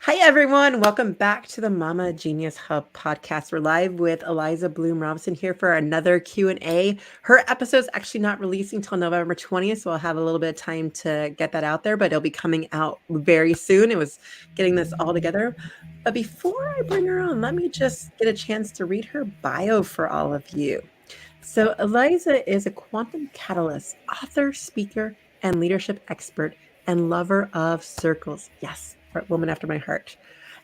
Hi, everyone. Welcome back to the Mama Genius Hub podcast. We're live with Aliza Bloom Robinson here for another Q&A. Her episode's actually not releasing until November 20th, so I'll have a little bit of time to get that out there, but it'll be coming out very soon. It was getting this all together. But before I bring her on, let me just get a chance to read her bio for all of you. So Aliza is a quantum catalyst, author, speaker, and leadership expert and lover of circles. Yes, woman after my heart.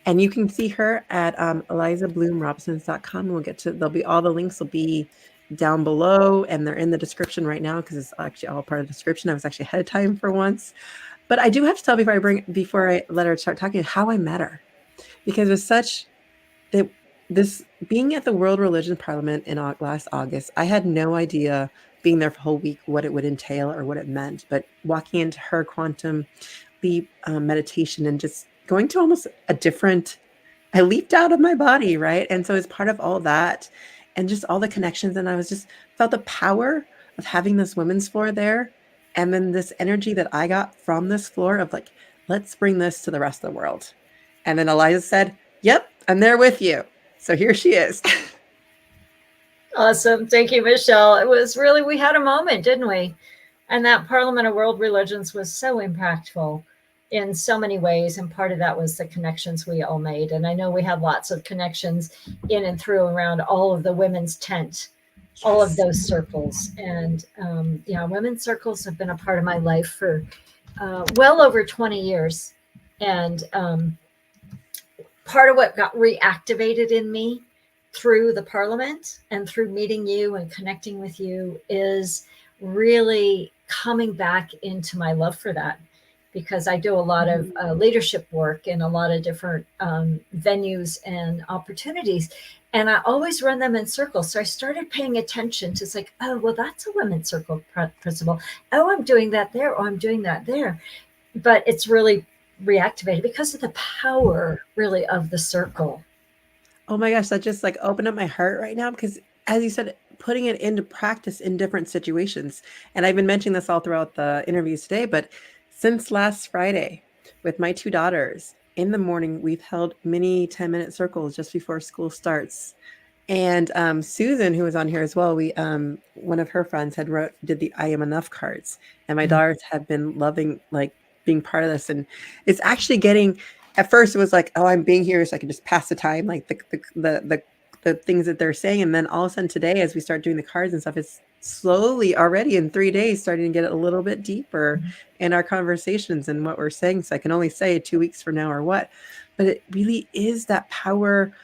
And you can see her at AlizaBloomRobinsons.com. We'll get to, there'll be all the links will be down below and they're in the description right now because it's actually all part of the description. I was actually ahead of time for once. But I do have to tell before I let her start talking how I met her, because it was such that this being at the World Religion Parliament in last August, I had no idea being there for a whole week what it would entail or what it meant. But walking into her quantum leap meditation and just going to almost a different, I leaped out of my body, right? And so as part of all that and just all the connections, and I was just felt the power of having this women's floor there. And then this energy that I got from this floor of like, let's bring this to the rest of the world. And then Aliza said, yep, I'm there with you. So here she is. Awesome. Thank you, Michelle. It was really, we had a moment, didn't we? And that Parliament of World Religions was so impactful in so many ways. And part of that was the connections we all made. And I know we had lots of connections in and through around all of the women's tent, all of those circles. And yeah, women's circles have been a part of my life for well over 20 years. And part of what got reactivated in me through the Parliament and through meeting you and connecting with you is really coming back into my love for that, because I do a lot of leadership work in a lot of different venues and opportunities. And I always run them in circles. So I started paying attention to, it's like, oh, well, that's a women's circle principle. Oh, I'm doing that there. Oh, I'm doing that there. But it's really reactivated because of the power really of the circle. Oh my gosh, that just like opened up my heart right now because, as you said, putting it into practice in different situations. And I've been mentioning this all throughout the interviews today, but since last Friday with my two daughters in the morning, we've held mini 10-minute circles just before school starts. And Susan, who was on here as well, we one of her friends did the I Am Enough cards, and my daughters have been loving like being part of this. And it's actually getting, at first it was like, oh, I'm being here so I can just pass the time, like the things that they're saying. And then all of a sudden today, as we start doing the cards and stuff, it's slowly already in 3 days starting to get a little bit deeper in our conversations and what we're saying. So I can only say 2 weeks from now or what, but it really is that power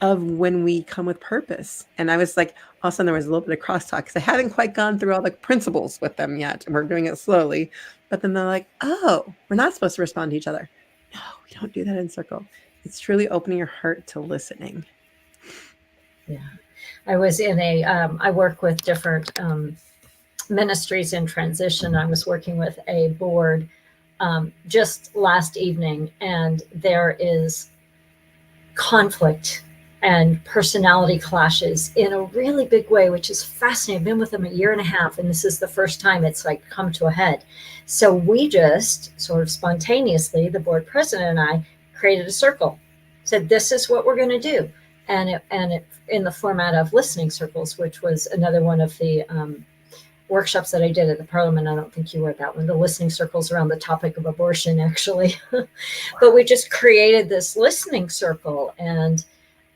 of when we come with purpose. And I was like, all of a sudden there was a little bit of crosstalk because I haven't quite gone through all the principles with them yet. And we're doing it slowly. But then they're like, oh, we're not supposed to respond to each other. No, we don't do that in circle. It's truly opening your heart to listening. Yeah. I was in I work with different ministries in transition. I was working with a board just last evening, and there is conflict and personality clashes in a really big way, which is fascinating. I've been with them 1.5 years, and this is the first time it's like come to a head. So we just sort of spontaneously, the board president and I, created a circle, said, this is what we're going to do. And it in the format of listening circles, which was another one of the workshops that I did at the Parliament. I don't think you were at that one, the listening circles around the topic of abortion, actually. But we just created this listening circle, and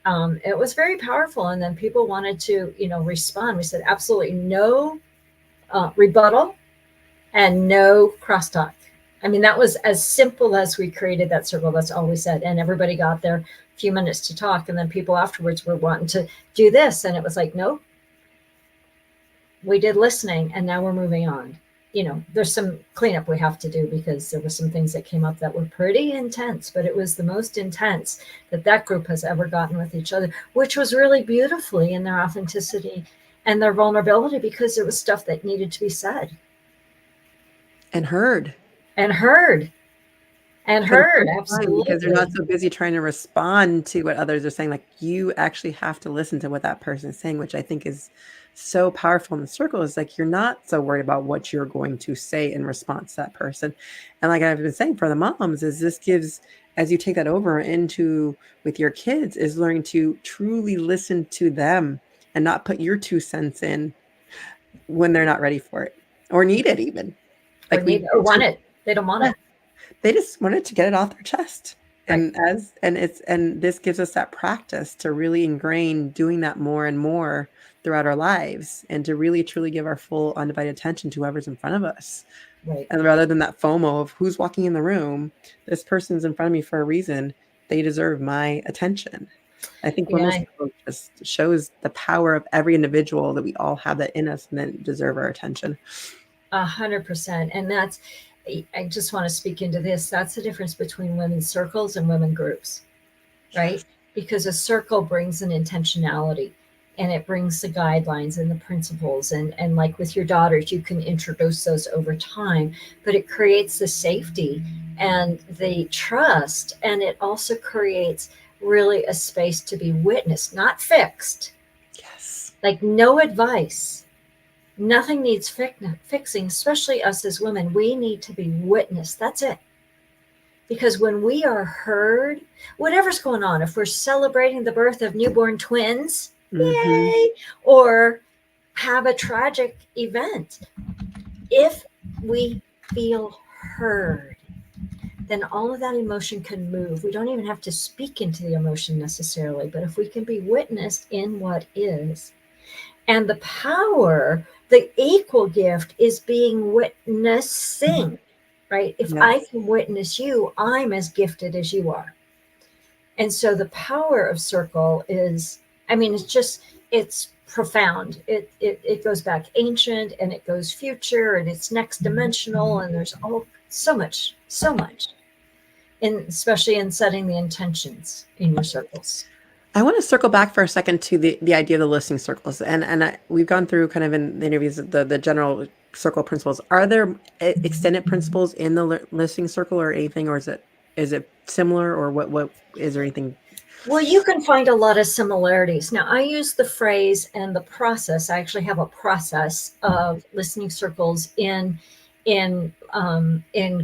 it was very powerful. And then people wanted to, respond. We said, absolutely no rebuttal and no crosstalk. I mean, that was as simple as we created that circle. That's all we said. And everybody got their few minutes to talk. And then people afterwards were wanting to do this. And it was like, nope, we did listening, and now we're moving on. There's some cleanup we have to do because there were some things that came up that were pretty intense, but it was the most intense that group has ever gotten with each other, which was really beautifully in their authenticity and their vulnerability, because it was stuff that needed to be said. And heard. Absolutely. Because they're not so busy trying to respond to what others are saying. Like, you actually have to listen to what that person is saying, which I think is so powerful in the circle is like you're not so worried about what you're going to say in response to that person. And like I've been saying for the moms, is this gives, as you take that over into with your kids, is learning to truly listen to them and not put your 2 cents in when they're not ready for it or need it even. or Like need we or want it. They don't want yeah, it. they just wanted to get it off their chest. Right. And this gives us that practice to really ingrain doing that more and more throughout our lives and to really truly give our full undivided attention to whoever's in front of us. Right. And rather than that FOMO of who's walking in the room, this person's in front of me for a reason. They deserve my attention. I think women's Yeah. circle just shows the power of every individual that we all have that in us and then deserve our attention. 100%. And that's, I just want to speak into this. That's the difference between women's circles and women groups, right? Yes. Because a circle brings an intentionality and it brings the guidelines and the principles. And like with your daughters, you can introduce those over time, but it creates the safety and the trust. And it also creates really a space to be witnessed, not fixed, Yes. like no advice. Nothing needs fixing, especially us as women. We need to be witnessed. That's it. Because when we are heard, whatever's going on, if we're celebrating the birth of newborn twins, Mm-hmm. yay, or have a tragic event, if we feel heard, then all of that emotion can move. We don't even have to speak into the emotion necessarily, but if we can be witnessed in what is, and the power, the equal gift is being witnessing, right? If I Yes. can witness you, I'm as gifted as you are. And so the power of circle is, I mean, it's profound. It goes back ancient and it goes future and it's next dimensional and there's so much, so much. And especially in setting the intentions in your circles. I want to circle back for a second to the idea of the listening circles, we've gone through kind of in the interviews the general circle principles. Are there extended principles in the listening circle or anything, or is it similar, or what is there anything? Well, you can find a lot of similarities. Now, I use the phrase and the process. I actually have a process of listening circles in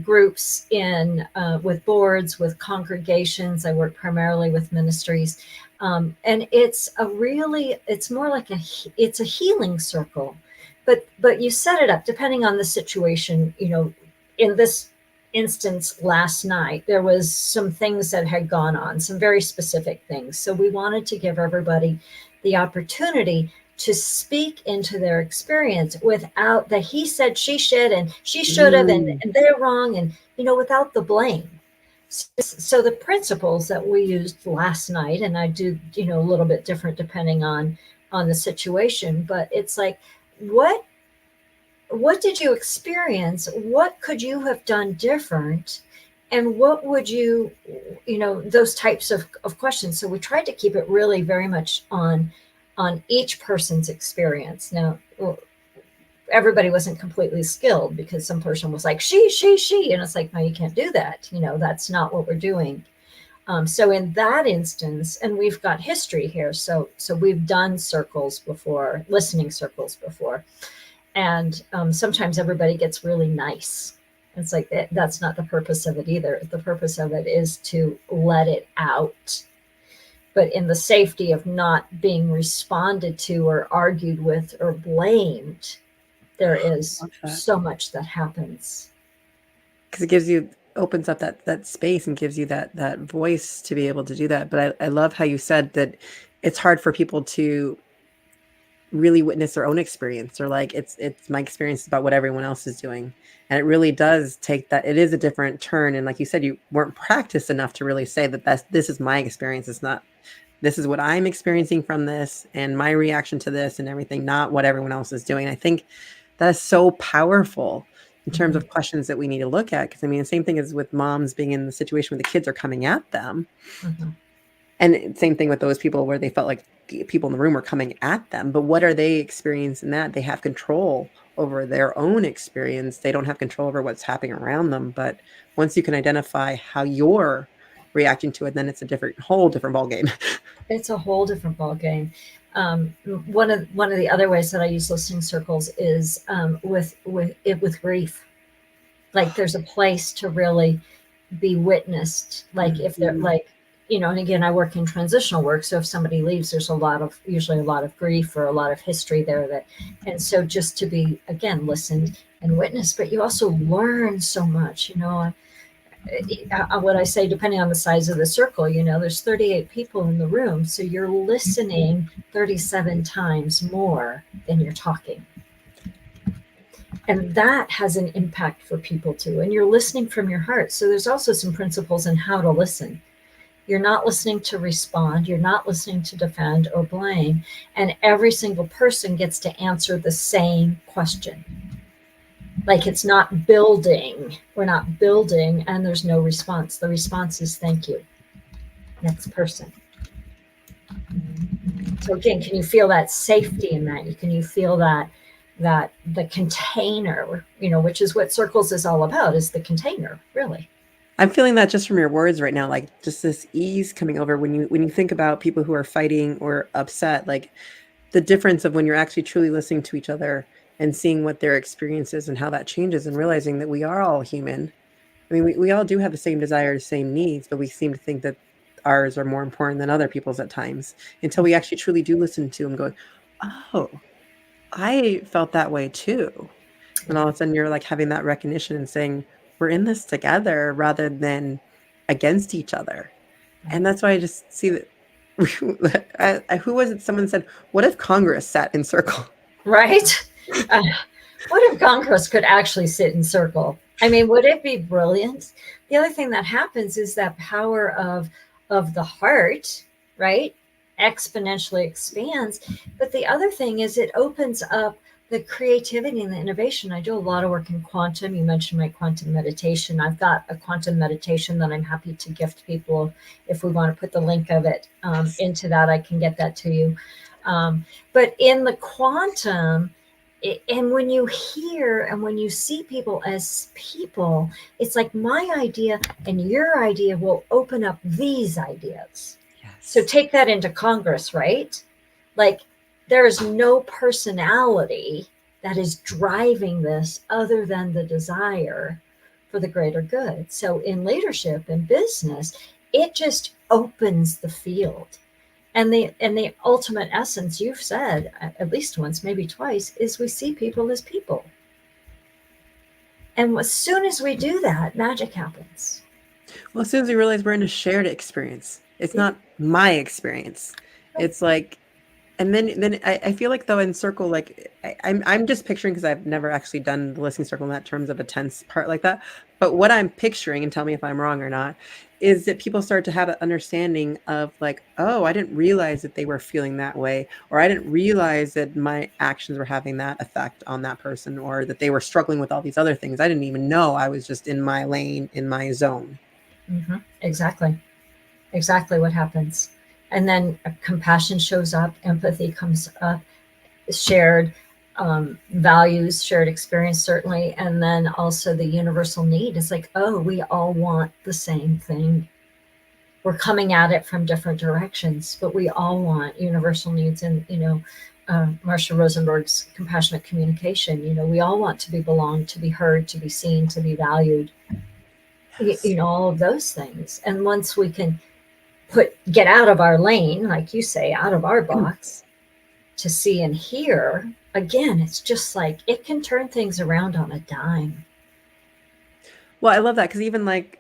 groups, in with boards, with congregations. I work primarily with ministries, and it's more like it's a healing circle, but you set it up depending on the situation. You know, in this instance last night there was some things that had gone on, some very specific things, so we wanted to give everybody the opportunity to speak into their experience without the he said she should and she should have Mm, and they're wrong, and without the blame. So the principles that we used last night, and I do a little bit different depending on the situation, but it's like, what did you experience? What could you have done different? And what would those types of questions. So we tried to keep it really very much on each person's experience. Now, everybody wasn't completely skilled because some person was like, she, and it's like, no, you can't do that. That's not what we're doing. So in that instance, and we've got history here. So we've done circles before, listening circles before. And sometimes everybody gets really nice. It's like that's not the purpose of it either. The purpose of it is to let it out, but in the safety of not being responded to or argued with or blamed. There is love that. so much that happens. Because it opens up that space and gives you that voice to be able to do that. But I love how you said that it's hard for people to really witness their own experience, or like it's my experience is about what everyone else is doing, and it really does take that. It is a different turn, and like you said, you weren't practiced enough to really say that this is my experience. It's not, this is what I'm experiencing from this and my reaction to this and everything, not what everyone else is doing. I think that is so powerful in terms Mhm. of questions that we need to look at, because I mean the same thing as with moms being in the situation where the kids are coming at them. Mhm. And same thing with those people where they felt like people in the room were coming at them. But what are they experiencing that? They have control over their own experience. They don't have control over what's happening around them. But once you can identify how you're reacting to it, then it's a whole different ball game. It's a whole different ball game. um, one of the other ways that I use listening circles is with grief. Like there's a place to really be witnessed. Like if they're Mhm. like, and again, I work in transitional work. So if somebody leaves, there's usually a lot of grief or a lot of history there and so just to be, again, listened and witnessed, but you also learn so much, what I say, depending on the size of the circle, there's 38 people in the room. So you're listening 37 times more than you're talking. And that has an impact for people too. And you're listening from your heart. So there's also some principles in how to listen. You're not listening to respond. You're not listening to defend or blame. And every single person gets to answer the same question. Like it's not building. We're not building and there's no response. The response is thank you. Next person. So again, can you feel that safety in that? Can you feel that the container, which is what circles is all about, is the container, really. I'm feeling that just from your words right now, like just this ease coming over when you think about people who are fighting or upset, like the difference of when you're actually truly listening to each other and seeing what their experience is and how that changes and realizing that we are all human. I mean, we all do have the same desires, same needs, but we seem to think that ours are more important than other people's at times until we actually truly do listen to them going, oh, I felt that way too. And all Yeah. of a sudden you're like having that recognition and saying, we're in this together rather than against each other. And that's why I just see that who was it? Someone said, what if Congress sat in circle? Right? Uh, what if Congress could actually sit in circle? I mean, would it be brilliant? The other thing that happens is that power of the heart, right, exponentially expands. But the other thing is it opens up the creativity and the innovation. I do a lot of work in quantum. You mentioned my quantum meditation. I've got a quantum meditation that I'm happy to gift people. If we want to put the link of it into that, I can get that to you. But in the quantum, and when you hear and when you see people as people, it's like my idea and your idea will open up these ideas. So Yes. take that into Congress, right? Like there is no personality that is driving this other than the desire for the greater good. So in leadership and business, it just opens the field. And the ultimate essence, you've said at least once, maybe twice, is we see people as people. And as soon as we do that, magic happens. Well, as soon as we realize we're in a shared experience, it's Yeah. not my experience. It's like, and then I feel like though in circle, like I'm just picturing because I've never actually done the listening circle in that terms of a tense part like that. But what I'm picturing, and tell me if I'm wrong or not, is that people start to have an understanding of like, oh, I didn't realize that they were feeling that way, or I didn't realize that my actions were having that effect on that person, or that they were struggling with all these other things. I didn't even know I was just in my lane, in my zone. Exactly. Exactly what happens. And then compassion shows up, empathy comes up, shared values, shared experience, certainly. And then also the universal need. It's like, oh, we all want the same thing. We're coming at it from different directions, but we all want universal needs. And, Marsha Rosenberg's compassionate communication, we all want to be belonged, to be heard, to be seen, to be valued, Yes. all of those things. And once we can get out of our lane, like you say, out of our box to see and hear, again, it's just like it can turn things around on a dime. Well, I love that because even like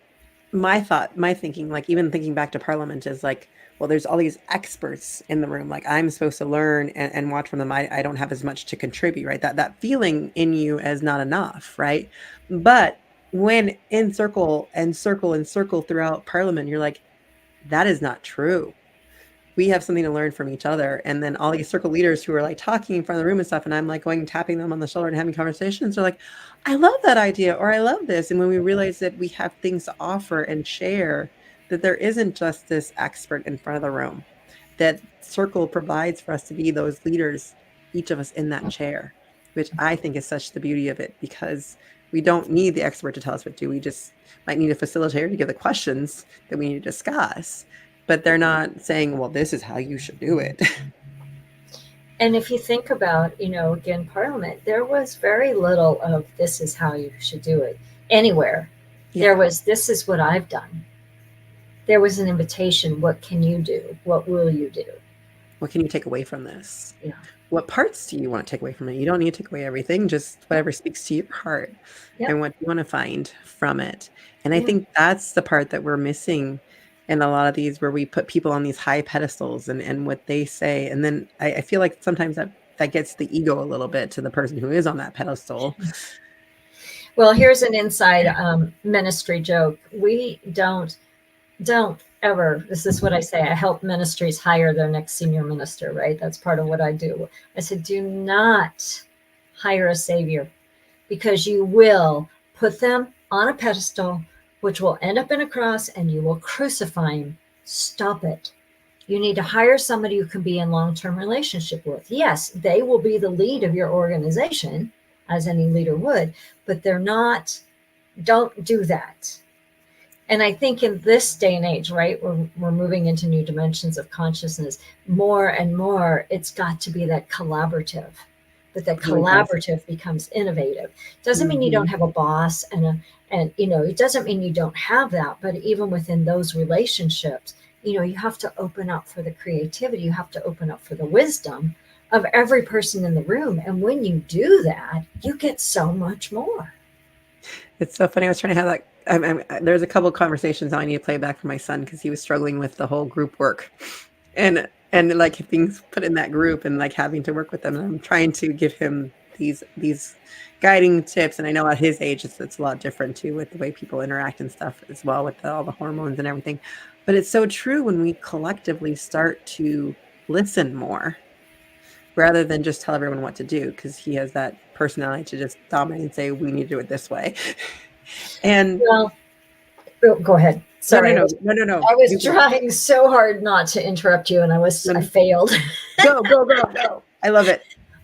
my thinking, like even thinking back to Parliament is like, well, there's all these experts in the room. Like I'm supposed to learn and watch from them. I don't have as much to contribute, right? That feeling in you as not enough, right? But when in circle and circle and circle throughout Parliament, you're like, that is not true. We have something to learn from each other. And then all these circle leaders who are like talking in front of the room and stuff, and I'm like going and tapping them on the shoulder and having conversations. They're like, I love that idea, or I love this. And when we realize that we have things to offer and share, that there isn't just this expert in front of the room, that circle provides for us to be those leaders, each of us in that chair, which I think is such the beauty of it because we don't need the expert to tell us what to do. We just might need a facilitator to give the questions that we need to discuss, but they're not saying, well, this is how you should do it. And if you think about, again, Parliament, there was very little of this is how you should do it anywhere. There Yeah. was, this is what I've done. There was an invitation. What can you do? What will you do? What can you take away from this? Yeah. What parts do you want to take away from it? You don't need to take away everything, just Yep. whatever speaks to your heart Yep. and what you want to find from it. And I Yeah. think that's the part that we're missing in a lot of these, where we put people on these high pedestals and what they say. And then I feel like sometimes that gets the ego a little bit to the person who is on that pedestal. Well, here's an inside ministry joke. We don't ever, this is what I say, I help ministries hire their next senior minister, right? That's part of what I do. I said, do not hire a savior, because you will put them on a pedestal, which will end up in a cross, and you will crucify him. Stop it. You need to hire somebody who can be in long-term relationship with. Yes, they will be the lead of your organization, as any leader would, but they're not, don't do that. And I think in this day and age, right, we're moving into new dimensions of consciousness. More and more, it's got to be that collaborative. But that Really does. collaborative becomes innovative. Doesn't mean you don't Mhm. have a boss and it doesn't mean you don't have that. But even within those relationships, you have to open up for the creativity. You have to open up for the wisdom of every person in the room. And when you do that, you get so much more. It's so funny. I was trying to have that. There's a couple of conversations now I need to play back for my son because he was struggling with the whole group work, and like being put in that group and like having to work with them. And I'm trying to give him these guiding tips. And I know at his age, it's a lot different too with the way people interact and stuff as well with all the hormones and everything. But it's so true when we collectively start to listen more rather than just tell everyone what to do, because he has that personality to just dominate and say we need to do it this way. And Well, oh, go ahead. no, no, Sorry, no, no, no, no. I was You go, trying so hard not to interrupt you, and I no, failed. go, go, go, go. I love it.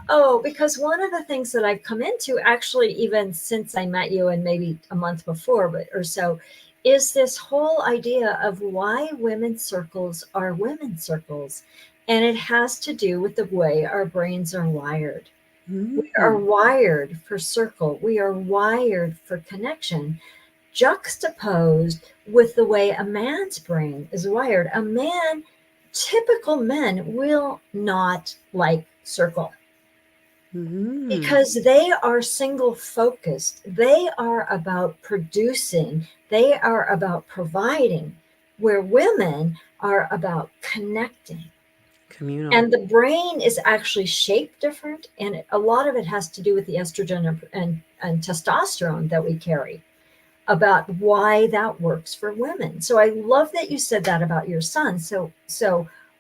Oh, because one of the things that I've come into, actually, even since I met you and maybe a month before, but or so, is this whole idea of why women's circles are women's circles. And it has to do with the way our brains are wired. We are Mm, wired for circle. We are wired for connection, juxtaposed with the way a man's brain is wired. Typical men will not like circle, mm, because they are single focused. They are about producing, they are about providing, where women are about connecting. communal. And the brain is actually shaped different. And a lot of it has to do with the estrogen and testosterone that we carry, about why that works for women. So I love that you said that about your son. So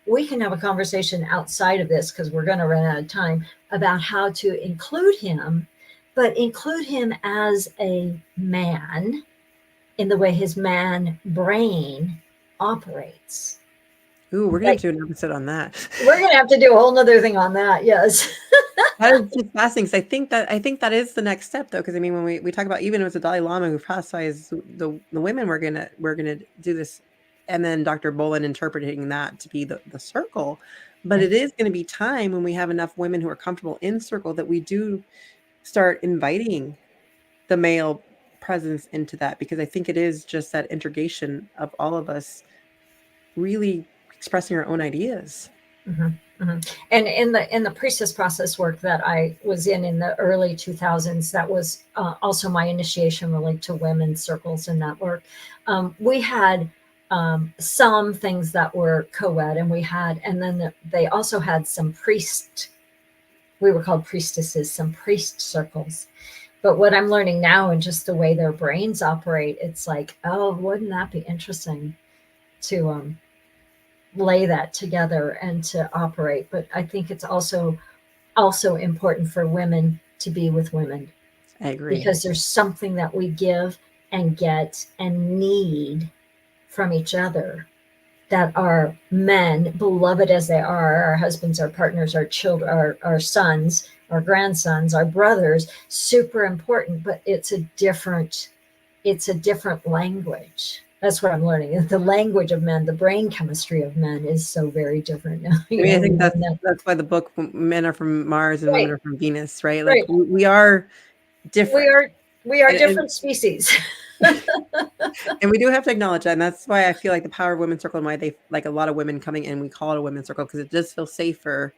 we can have a conversation outside of this, because we're going to run out of time, about how to include him, but include him as a man in the way his man brain operates. Ooh, we're gonna have Like, to do an episode on that. we're going to have to do a whole nother thing on that. Yes. That is just fascinating, 'cause I think that is the next step, though. Because I mean, when we talk about, even it was the Dalai Lama who prophesized the women we're gonna do this, and then Dr. Bolin interpreting that to be the circle. But it is gonna be time when we have enough women who are comfortable in circle that we do start inviting the male presence into that, because I think it is just that integration of all of us really expressing our own ideas. Mhm, mhm. And in the priestess process work that I was in the early 2000s, that was also my initiation really to women's circles in that work. We had some things that were co-ed, and then they also had some we were called priestesses, some priest circles. But what I'm learning now, and just the way their brains operate, it's like, oh, wouldn't that be interesting to lay that together and to operate. But I think it's also important for women to be with women, I agree. because there's something that we give and get and need from each other, that our men, beloved as they are, our husbands, our partners, our children, our sons, our grandsons, our brothers, super important. But it's a different language. That's what I'm learning. The language of men, the brain chemistry of men is so very different now. I mean, I We think learn that. that's why the book Men Are From Mars and Women Right, Are From Venus, right? Like right. we are We different. are we are And different species. and we do have to acknowledge that, and that's why I feel like the power of women's circle and why they like a lot of women coming in, we call it a women's circle because it does feel safer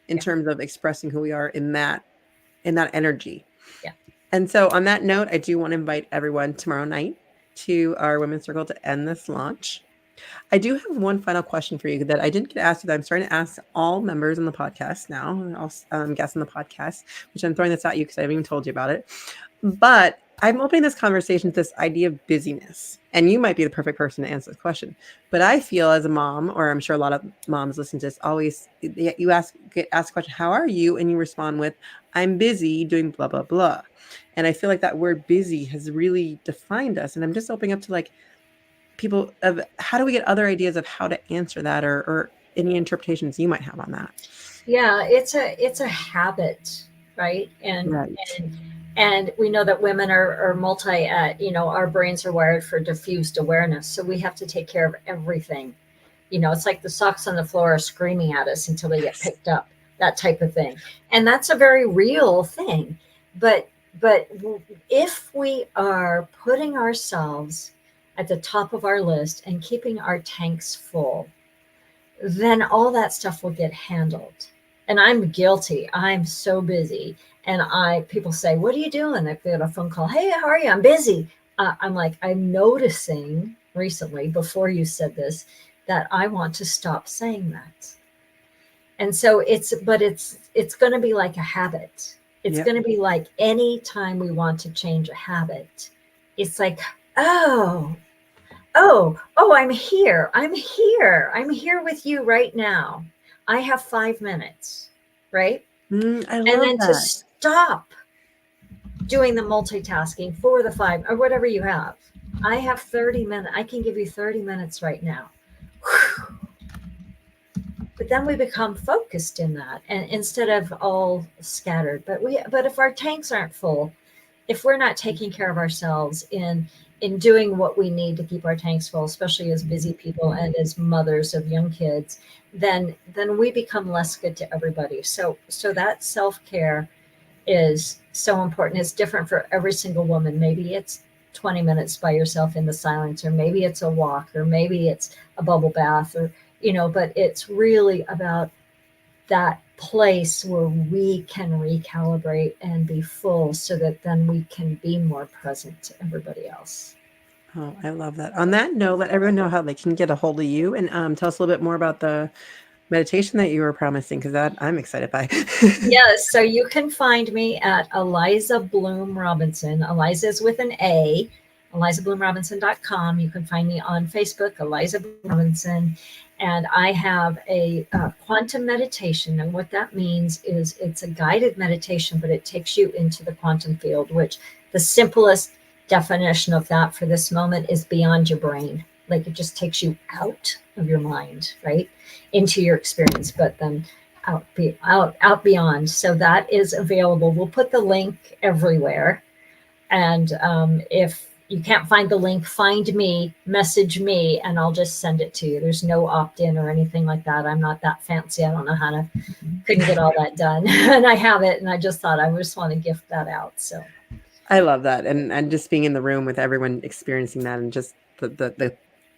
in Yeah, terms of expressing who we are in that energy. yeah. And so on that note, I do want to invite everyone tomorrow night to our women's circle to end this launch. I do have one final question for you that I didn't get asked you that I'm starting to ask all members on the podcast now, all guests on the podcast, which I'm throwing this at you because I haven't even told you about it. But I'm opening this conversation to this idea of busyness. And you might be the perfect person to answer this question. But I feel as a mom, or I'm sure a lot of moms listen to this, always you get asked the question, how are you? And you respond with, I'm busy doing blah, blah, blah. And I feel like that word busy has really defined us. And I'm just opening up to like people of how do we get other ideas of how to answer that or any interpretations you might have on that. Yeah, it's a habit, right? Right. And we know that women are multi our brains are wired for diffused awareness. So we have to take care of everything. It's like the socks on the floor are screaming at us until they get Yes. picked up, that type of thing. And that's a very real thing. But if we are putting ourselves at the top of our list and keeping our tanks full, then all that stuff will get handled. And I'm guilty. I'm so busy. And people say, what are you doing? I get a phone call. Hey, how are you? I'm busy. I'm like, I'm noticing recently, before you said this, that I want to stop saying that. And so it's going to be like a habit. It's Yep. going to be like any time we want to change a habit, it's like, oh, I'm here. I'm here. I'm here with you right now. I have 5 minutes, right? I And love then to that. stop doing the multitasking for the 5 or whatever you have. I have 30 minutes. I can give you 30 minutes right now. But then we become focused in that and instead of all scattered. But if our tanks aren't full, if we're not taking care of ourselves in doing what we need to keep our tanks full, especially as busy people and as mothers of young kids, then we become less good to everybody. So that self-care is so important. It's different for every single woman. Maybe it's 20 minutes by yourself in the silence, or maybe it's a walk, or maybe it's a bubble bath, or but it's really about that place where we can recalibrate and be full so that then we can be more present to everybody else. Oh, I love that. On that note, let everyone know how they can get a hold of you and tell us a little bit more about the meditation that you were promising because that I'm excited by. Yes, so you can find me at Aliza Bloom Robinson. Aliza is with an A, AlizaBloomRobinson.com. You can find me on Facebook, Aliza Bloom Robinson. And I have a quantum meditation. And what that means is it's a guided meditation, but it takes you into the quantum field, which the simplest definition of that for this moment is beyond your brain. Like it just takes you out of your mind, right? Into your experience, but then out beyond. So that is available. We'll put the link everywhere. And if you can't find the link, find me, message me, and I'll just send it to you. There's no opt-in or anything like that. I'm not that fancy. I don't know how to, couldn't get all that done. And I have it, and I just thought I just want to gift that out. So I love that, and just being in the room with everyone experiencing that, and just the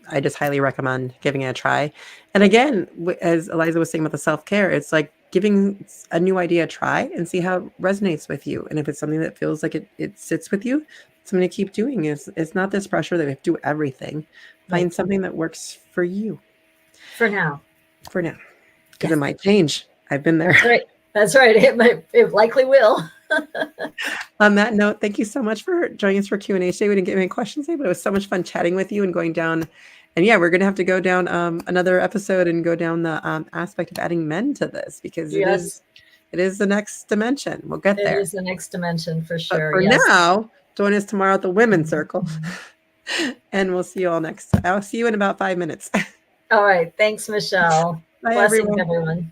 I just highly recommend giving it a try. And again, as Eliza was saying about the self care, it's like giving a new idea a try and see how it resonates with you. And if it's something that feels like it sits with you, something to keep doing. It's not this pressure that we have to do everything. right, Find something that works for you for now. for now, because Yeah, it might change. I've been there. that's right. That's right. It likely will. On that note, thank you so much for joining us for Q&A today. We didn't get any questions today, but it was so much fun chatting with you and going down. And yeah, we're going to have to go down another episode and go down the aspect of adding men to this because Yes, it is the next dimension. We'll get it there. is the next dimension for But sure. for Yes. now, join us tomorrow at the Women's Circle. And we'll see you all next. I'll see you in about 5 minutes. All right. Thanks, Michelle. Bye, Blessings, everyone. everyone.